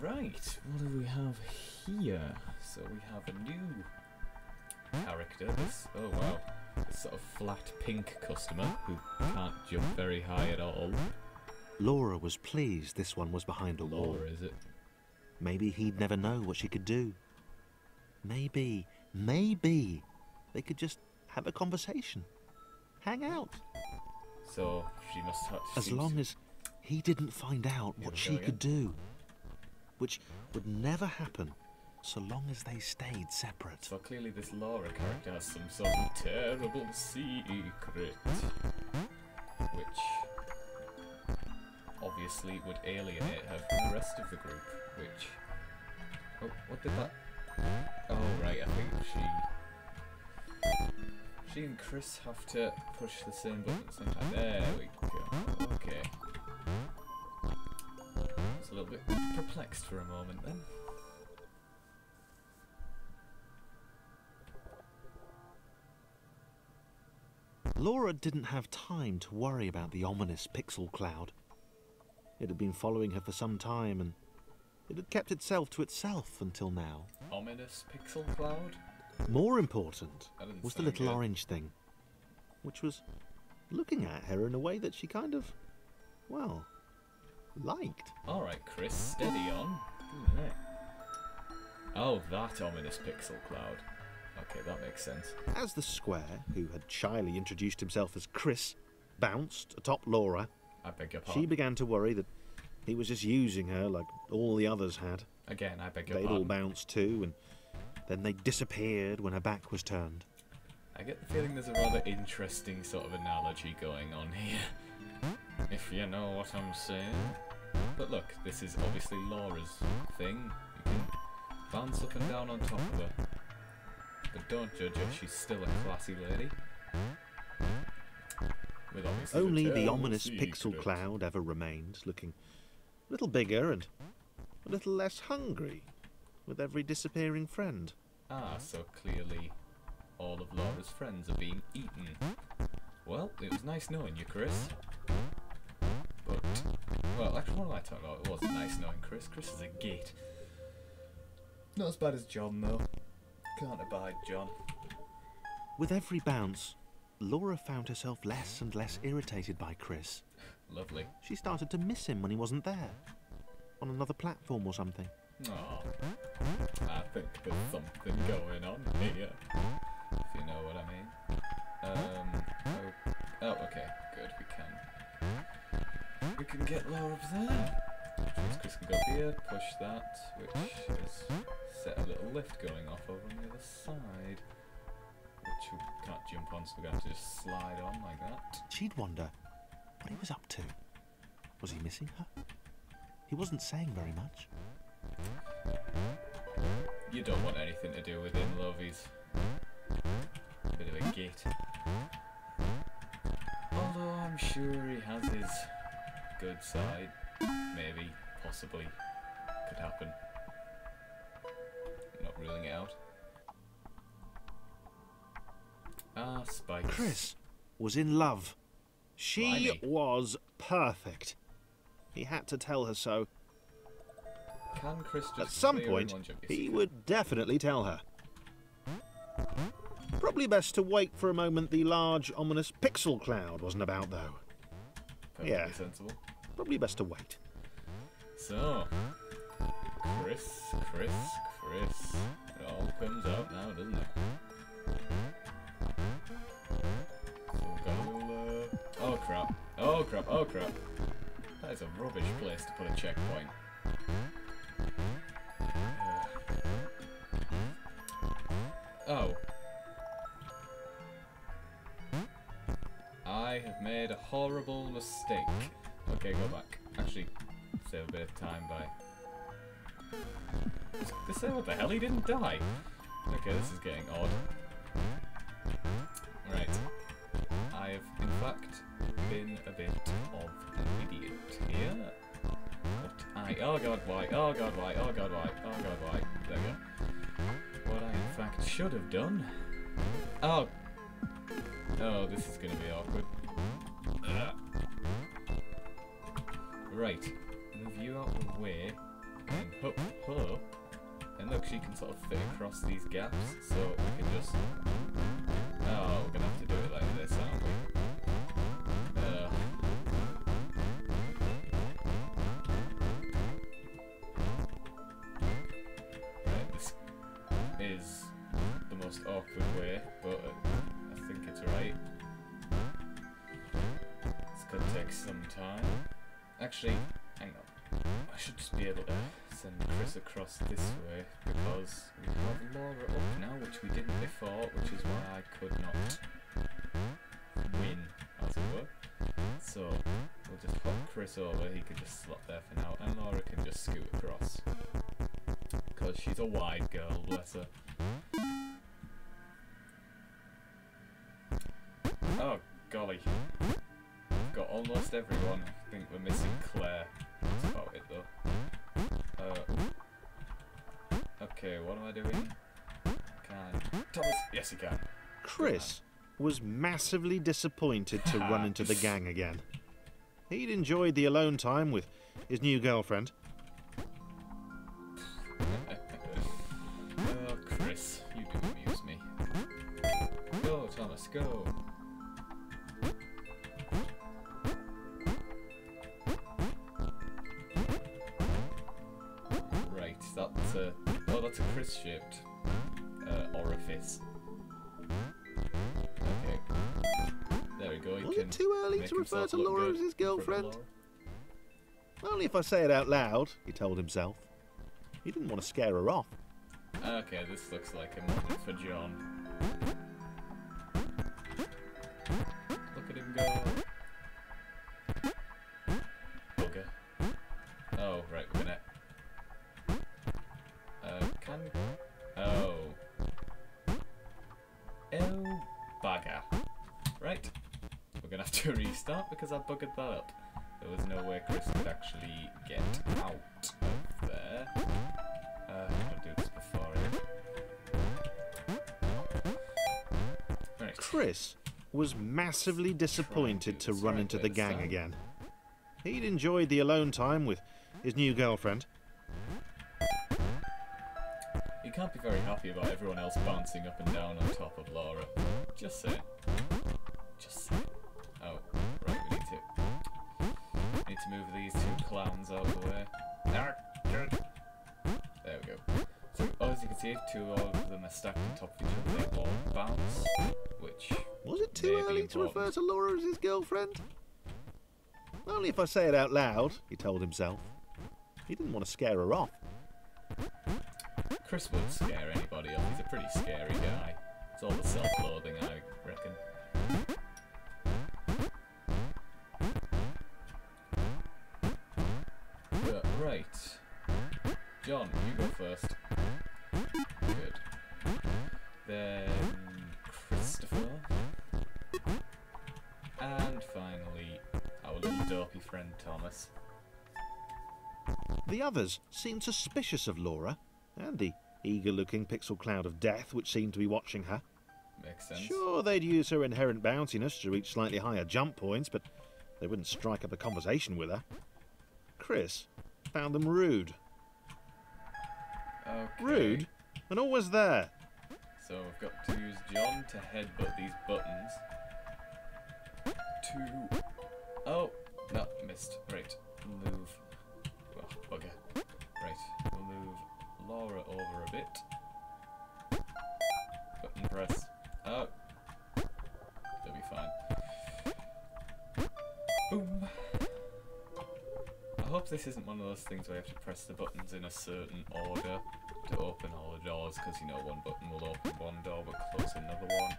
Right, what do we have here? So we have a new character, this, oh wow, this sort of flat pink customer who can't jump very high at all. Laura was pleased this one was behind a wall. Laura, is it? Maybe he'd never know what she could do. Maybe they could just have a conversation. Hang out. So she must have... As long as he didn't find out what she could do. Which would never happen so long as they stayed separate. So clearly this Laura character has some sort of terrible secret. Which obviously would alienate her from the rest of the group. Which... Oh, what did that... Oh right, I think she and Chris have to push the same button at the same time. There we go. Okay. I was a little bit perplexed for a moment then. Laura didn't have time to worry about the ominous pixel cloud. It had been following her for some time, and it had kept itself to itself until now. Ominous pixel cloud? More important was the little good. orange thing, which was looking at her in a way that she kind of, well, liked. Alright, Chris, steady on. Oh, that ominous pixel cloud. Okay, that makes sense. As the square, who had shyly introduced himself as Chris, bounced atop Laura, I beg your pardon. she began to worry that he was just using her like all the others had. Again, I beg your They'd pardon. all bounced too, and then they disappeared when her back was turned. I get the feeling there's a rather interesting sort of analogy going on here. If you know what I'm saying. But look, this is obviously Laura's thing. You can bounce up and down on top of her. But don't judge her, she's still a classy lady. With obviously Only the terrible ominous secret. pixel cloud ever remained, looking a little bigger and a little less hungry with every disappearing friend. Ah, so clearly all of Laura's friends are being eaten. Well, it was nice knowing you, Chris. But, well, actually, what am I talking about? It wasn't nice knowing Chris. Chris is a git. Not as bad as John, though. Can't abide John. With every bounce, Laura found herself less and less irritated by Chris. Lovely. She started to miss him when he wasn't there, on another platform or something. Aw. I think there's something going on here. If you know what I mean. Oh, okay, good, we can get Laura up there. Which means Chris can go here, push that, which is set a little lift going off over on the other side. Which we can't jump on, so we're going to have to just slide on like that. She'd wonder what he was up to. Was he missing her? He wasn't saying very much. You don't want anything to do with him, love. He's a bit of a git. Although I'm sure he has his good side. Maybe, possibly, could happen. I'm not ruling it out. Ah, spikes. Chris was in love. She Blimey. was perfect. He had to tell her so. Can Chris just At some clear point, in one jump? Yes, he can. would definitely tell her. Probably best to wait for a moment the large, ominous pixel cloud wasn't about, though. Perfectly Yeah. sensible. Probably best to wait. So, Chris. It all comes out now, doesn't it? So oh crap. That is a rubbish place to put a checkpoint. Oh. I have made a horrible mistake. Okay, go back. Actually, save a bit of time by... They say what the hell, he didn't die. Okay, this is getting odd. Right. I have, in fact, been a bit of an idiot here. But oh god, why? There we go. What I, in fact, should have done... Oh, this is going to be awkward. Right, move you out of the way, and hook her. And look, she can sort of fit across these gaps, so we can just... Oh, we're gonna have to do it like this, aren't we? Right, this is the most awkward way, but I think it's right. It's gonna take some time. Actually, hang on. I should just be able to send Chris across this way because we have Laura up now, which we didn't before, which is why I could not win, as it were. So we'll just hop Chris over, he can just slot there for now, and Laura can just scoot across. Because she's a wide girl, bless her. Oh, golly. Got almost everyone. I think we're missing Claire. That's about it though. Okay, what am I doing? Can Thomas? Yes, he can. Chris was massively disappointed to run into the gang again. He'd enjoyed the alone time with his new girlfriend. Oh, Chris, you do amuse me. Go, Thomas, go. Right, that's a... Oh, that's a Chris-shaped orifice. Okay. There we go. Was it too early to refer to Laura as his girlfriend? Only if I say it out loud, he told himself. He didn't want to scare her off. Okay, this looks like a moment for John. Look at him go. Bugger. Oh, right, we're gonna... can... Oh. Oh, bugger. Right. We're gonna have to restart because I buggered that up. There was no way Chris could actually get out of there. I'll do this before Right. Chris was massively disappointed to run into the gang again. He'd enjoyed the alone time with his new girlfriend. You can't be very happy about everyone else bouncing up and down on top of Laura. Just saying. Just saying. Oh, right, we need to move these two clowns out of the way. There we go. So, as you can see, two of them are stacked on top of each other. They all bounce, which... Was it too early to refer to Laura as his girlfriend? Only if I say it out loud, he told himself. He didn't want to scare her off. Chris won't scare anybody off. He's a pretty scary guy. It's all the self-loathing, I reckon. Right. John, you go first. Good. Then Christopher. And finally, our little dopey friend Thomas. The others seemed suspicious of Laura, and the eager-looking pixel cloud of death which seemed to be watching her. Makes sense. Sure, they'd use her inherent bounciness to reach slightly higher jump points, but they wouldn't strike up a conversation with her. Chris found them rude. Okay. Rude? And always there. So I've got to use John to headbutt these buttons. Oh, no, missed. Right, move. Well, bugger. Right, we'll move Laura over a bit. Button press. Oh. They'll be fine. Boom. I hope this isn't one of those things where you have to press the buttons in a certain order to open all the doors, because you know one button will open one door but close another one.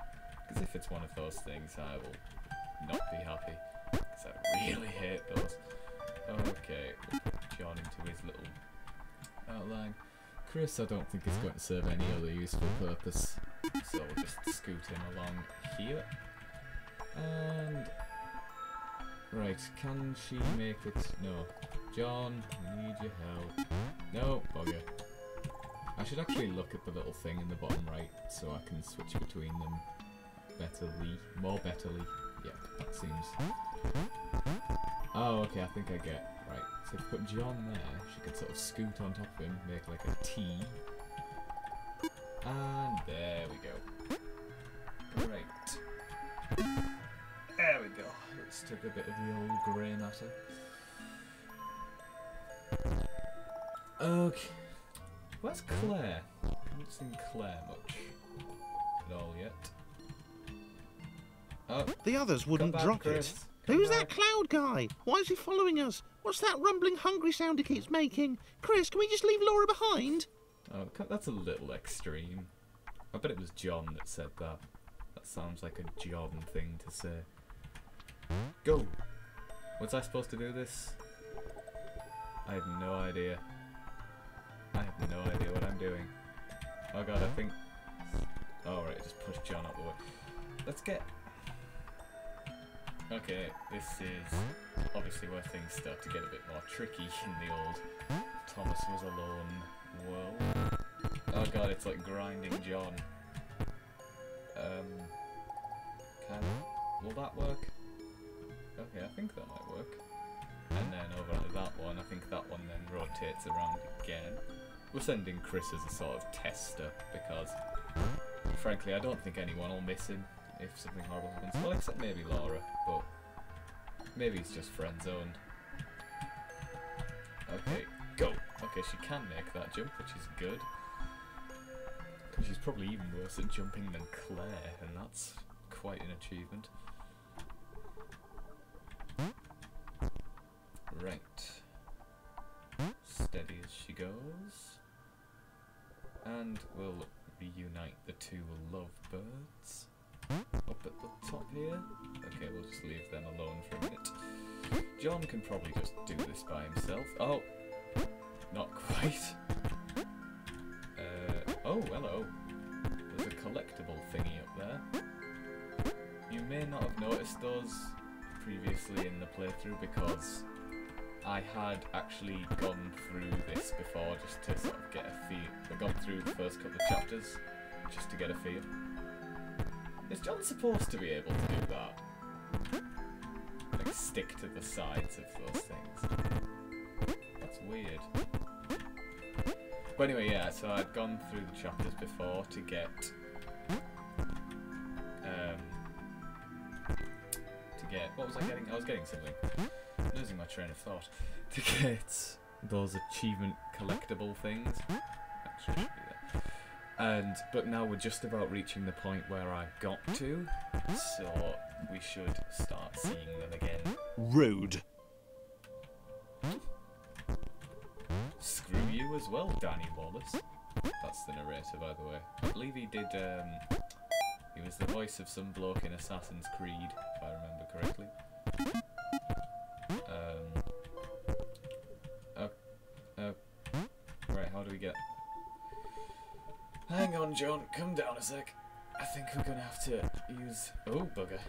Because if it's one of those things, I will not be happy, because I really hate those. Okay, we'll put John into his little outline. Chris, I don't think is going to serve any other useful purpose, so we'll just scoot him along here. And... right, can she make it? No. John, we need your help. No, bugger. I should actually look at the little thing in the bottom right so I can switch between them more betterly. Yep, that seems Oh, okay, I think I get. Right, so if we put John there, she could sort of scoot on top of him, make like a T. And there we go. Right. There we go. Let's take a bit of the old grey matter. Okay. Where's Claire? I haven't seen Claire much at all yet. Oh, The others wouldn't back, drop Chris. it. Come Who's back. that cloud guy? Why is he following us? What's that rumbling hungry sound he keeps making? Chris, can we just leave Laura behind? Oh, that's a little extreme. I bet it was John that said that. That sounds like a John thing to say. Go! Was I supposed to do this? I have no idea. I have no idea what I'm doing. Oh god, I think... Oh right, just push John out the way. Let's get... Okay, this is obviously where things start to get a bit more tricky in the old Thomas was alone world. Oh god, it's like grinding John. Will that work? Okay, I think that might work. And then over to that one, I think that one then rotates around again. We're sending Chris as a sort of tester because, frankly, I don't think anyone will miss him if something horrible happens. Well, except maybe Laura, but maybe he's just friend zoned. Okay, go! Okay, she can make that jump, which is good. Because she's probably even worse at jumping than Claire, and that's quite an achievement. Right. Steady as she goes. And we'll reunite the two lovebirds up at the top here. Okay, we'll just leave them alone for a minute. John can probably just do this by himself. Oh! Not quite. Oh, hello. There's a collectible thingy up there. You may not have noticed those previously in the playthrough because I had actually gone through this before just to sort of get a feel. I've gone through the first couple of chapters just to get a feel. Is John supposed to be able to do that? Like stick to the sides of those things? That's weird. But anyway, yeah, so I'd gone through the chapters before to get what was I getting? I was getting something. Losing my train of thought. To get those achievement collectible things. Actually, should be there. But now we're just about reaching the point where I got to, so we should start seeing them again. Rude. Screw you as well, Danny Wallace. That's the narrator, by the way. I believe he did, he was the voice of some bloke in Assassin's Creed, if I remember correctly. Right, how do we get... Hang on, John, come down a sec. I think we're gonna have to use... Oh, bugger.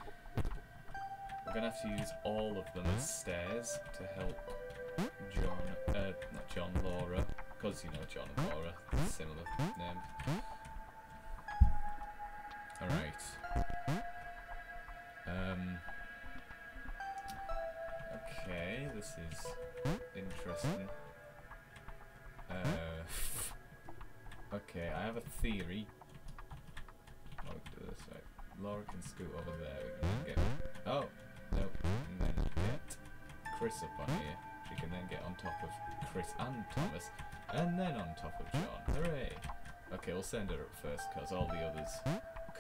We're gonna have to use all of them as stairs to help John, not John, Laura, because, you know, John and Laura, similar name. Alright. Okay, this is interesting. Okay, I have a theory. How we do this, right? Laura can scoot over there, we can then get... Oh! Nope. And then get Chris up on here. She can then get on top of Chris and Thomas, and then on top of John. Hooray! Okay, we'll send her up first, because all the others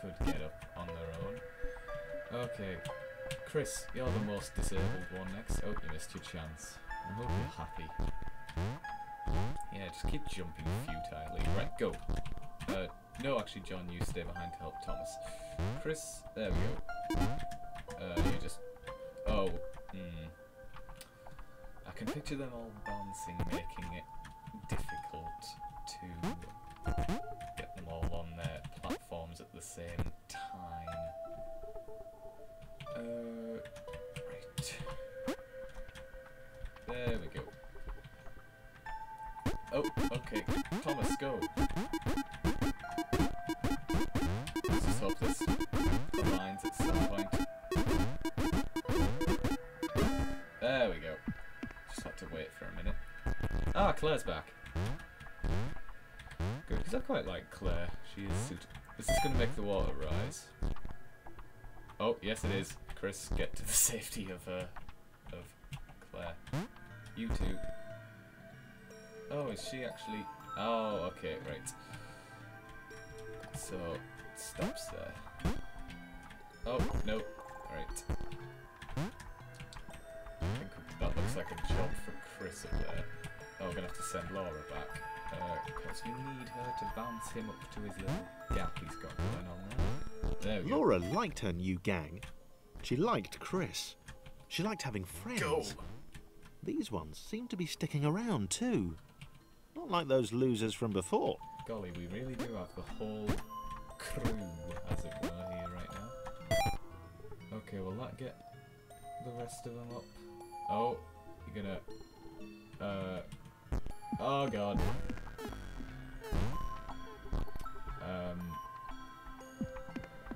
could get up on their own. Okay, Chris, you're the most disabled one next. Oh, you missed your chance. I hope you're happy. Yeah, just keep jumping futilely. Right, go. No, actually, John, you stay behind to help Thomas. Chris, there we go. You just... Oh, I can picture them all bouncing, making it difficult to get them all on their platforms at the same time. Right. There we go. Oh, okay. Thomas, go. Let's just hope this aligns at some point. Ah, Claire's back. Good, because I quite like Claire. She is suited. Is this going to make the water rise? Oh, yes it is. Chris, get to the safety of Claire. You two. Oh, is she actually... Oh, okay, right. So, it stops there. Oh, no. Right. I think that looks like a job for Chris up there. Oh, we're going to have to send Laura back. Because we need her to bounce him up to his little gap he's got going on there. There we go. Laura liked her new gang. She liked Chris. She liked having friends. Go! These ones seem to be sticking around too. Not like those losers from before. Golly, we really do have the whole crew, as it were, here right now. Okay, will that get the rest of them up? Oh, you're gonna... oh god.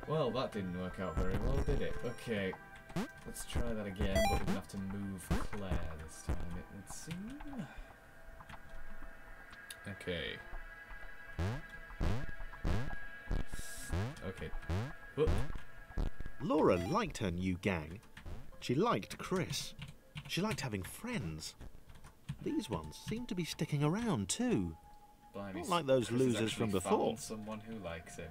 Well, that didn't work out very well, did it? Okay, let's try that again, but we're gonna have to move Claire this time, it would seem. Okay. Okay. Whoop. Laura liked her new gang. She liked Chris. She liked having friends. These ones seem to be sticking around too. Blimey, Not like those Chris losers has from actually before. found someone who likes him.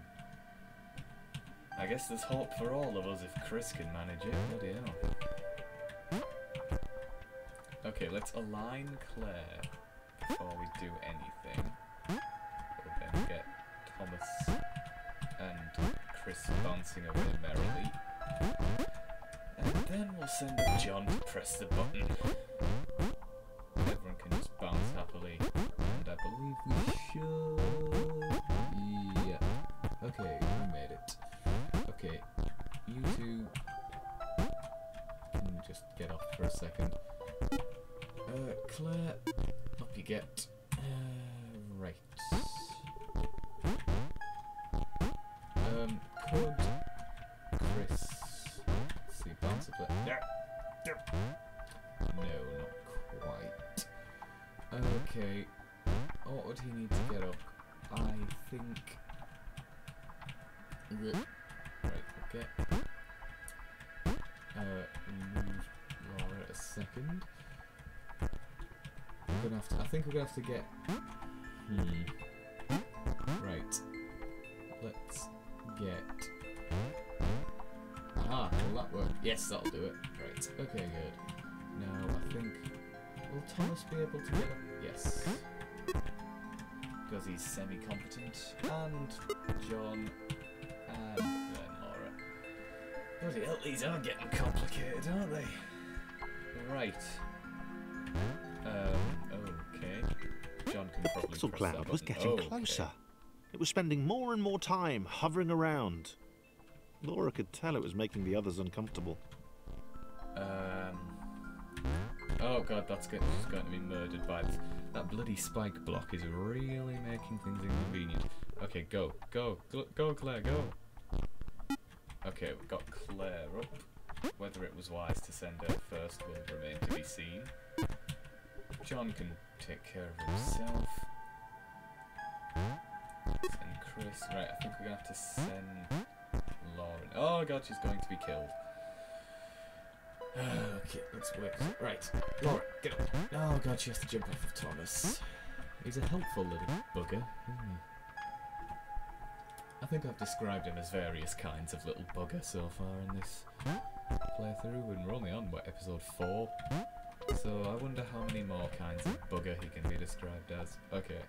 I guess there's hope for all of us if Chris can manage it. Bloody hell. Okay, let's align Claire before we do anything. We'll then get Thomas and Chris bouncing away merrily. And then we'll send up John to press the button. Everyone can just bounce happily. And I believe we should... Yeah. Okay, we made it. Okay, you two can just get off for a second. Claire, up you get. Right. Could Chris... Let's see, bounce a bit. No, not quite. Okay. What would he need to get up? I think... Right, okay. Move Laura a second. We're gonna have to... I think we're gonna have to get... Right. Let's get... Ah, will that work? Yes, that'll do it. Right, okay, good. Now, I think... Will Thomas be able to get up? Yes. Because he's semi-competent. And John... And then Laura. Bloody hell, these are getting complicated, aren't they? Right. Okay. John can probably Pixel press Cloud that was button. getting Okay. closer. It was spending more and more time hovering around. Laura could tell it was making the others uncomfortable. Oh god, that's going to be murdered by this. That bloody spike block is really making things inconvenient. Okay, go, go, go, Claire, go. Okay, we've got Claire up. Whether it was wise to send her first will remain to be seen. John can take care of himself. Send Chris. Right, I think we're going to have to send Lauren. Oh god, she's going to be killed. Okay, let's work. Right, Laura, get up. Oh god, she has to jump off of Thomas. He's a helpful little bugger, isn't he? I think I've described him as various kinds of little bugger so far in this playthrough, and we're only on, what, episode 4? So I wonder how many more kinds of bugger he can be described as. Okay,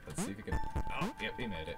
let's see if he can... Oh, yep, he made it.